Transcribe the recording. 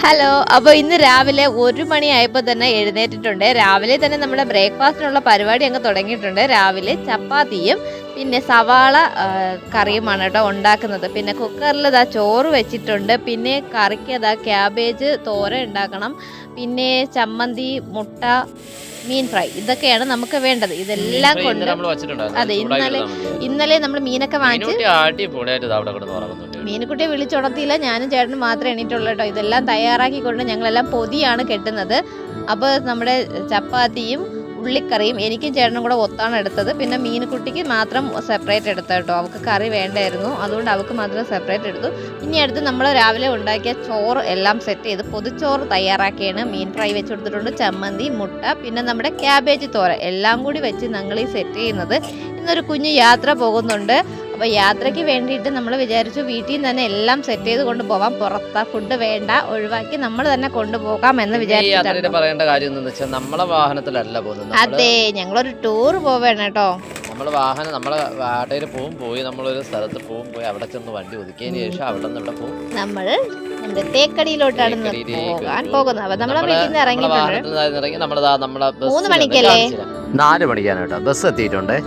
Hello. അപ്പോൾ ഇന്ന് രാവിലെ 1 മണിയായപ്പോൾ തന്നെ എഴുന്നേറ്റിട്ടുണ്ട്. രാവിലെ തന്നെ നമ്മുടെ ബ്രേക്ക്ഫാസ്റ്റിനുള്ള പരിപാടി അങ്ങ് തുടങ്ങിയിട്ടുണ്ട്. രാവിലെ ചപ്പാത്തിയും പിന്നെ സവാള കറിയുമാണ് കേട്ടോ ഉണ്ടാക്കുന്നത്. പിന്നെ കുക്കറിൽ ചോറ് വെച്ചിട്ടുണ്ട്. പിന്നെ കറിക്ക് ക്യാബേജ് തോരൻ ഉണ്ടാക്കണം. പിന്നെ ചമ്മന്തി, മുട്ട, മീൻ ഫ്രൈ, ഇതൊക്കെയാണ് നമുക്ക് വേണ്ടത്. ഇതെല്ലാം കൊണ്ട് അതെ, ഇന്നലെ നമ്മൾ മീനൊക്കെ വാങ്ങിച്ച് മീനുകുട്ടിയെ വിളിച്ചുണർത്തിയില്ല. ഞാനും ചേട്ടനും മാത്രമേ എണീറ്റുള്ളൂ കേട്ടോ. ഇതെല്ലാം തയ്യാറാക്കിക്കൊണ്ട് ഞങ്ങളെല്ലാം പൊതിയാണ് കെട്ടുന്നത്. അപ്പോൾ നമ്മുടെ ചപ്പാത്തിയും ഉള്ളിക്കറിയും എനിക്കും ചേട്ടനും കൂടെ ഒത്താണ് എടുത്തത്. പിന്നെ മീനുകുട്ടിക്ക് മാത്രം സെപ്പറേറ്റ് എടുത്ത കേട്ടോ. അവൾക്ക് കറി വേണ്ടായിരുന്നു, അതുകൊണ്ട് അവൾക്ക് മാത്രം സെപ്പറേറ്റ് എടുത്തു. ഇനി അടുത്ത് നമ്മൾ രാവിലെ ഉണ്ടാക്കിയ ചോറ് എല്ലാം സെറ്റ് ചെയ്ത് പൊതിച്ചോറ് തയ്യാറാക്കിയാണ്. മീൻ ഫ്രൈ വെച്ച് കൊടുത്തിട്ടുണ്ട്, ചമ്മന്തി, മുട്ട, പിന്നെ നമ്മുടെ ക്യാബേജ് തോരൻ എല്ലാം കൂടി വെച്ച് ഞങ്ങൾ ഈ സെറ്റ് ചെയ്യുന്നത്. ഇന്നൊരു കുഞ്ഞു യാത്ര പോകുന്നുണ്ട്. അപ്പോൾ യാത്രയ്ക്ക് വേണ്ടിയിട്ട് നമ്മൾ വിചാരിച്ചു വീട്ടിൽ നിന്ന് തന്നെ എല്ലാം സെറ്റ് ചെയ്ത് കൊണ്ടുപോകാം. പുറത്ത് ഫുഡ് വേണ്ട, ഒഴിവാക്കി നമ്മൾ തന്നെ കൊണ്ടുപോകാം എന്ന് വിചാരിച്ചിട്ടാണ്. പറയേണ്ട കാര്യം എന്താണെന്ന് വെച്ചാൽ നമ്മളെ വാഹനത്തിലല്ല പോകുന്നത്. അതെ, ഞങ്ങളൊരു ടൂർ പോവേണം കേട്ടോ. നമ്മളെ വാഹനം നമ്മളെ വാടകയിൽ പോയി നമ്മളൊരു സ്ഥലത്ത് പോയി അവിടെ ചെന്ന് വണ്ടി ഒതുക്കിയതിന് ശേഷം അവിടെ നിന്ന് ഇവിടെ പോകും. നമ്മൾ നമ്മുടെ തേക്കടിയിലോട്ടാണ് പോകാൻ പോകുന്നത്. അപ്പൊ നമ്മളെ വീട്ടിൽ നിന്ന് ഇറങ്ങിയിട്ടുണ്ട്. 3 മണിക്കല്ലേ? 4 മണിക്കാണ് കേട്ടോ ബസ് എത്തിയിട്ടുണ്ട്.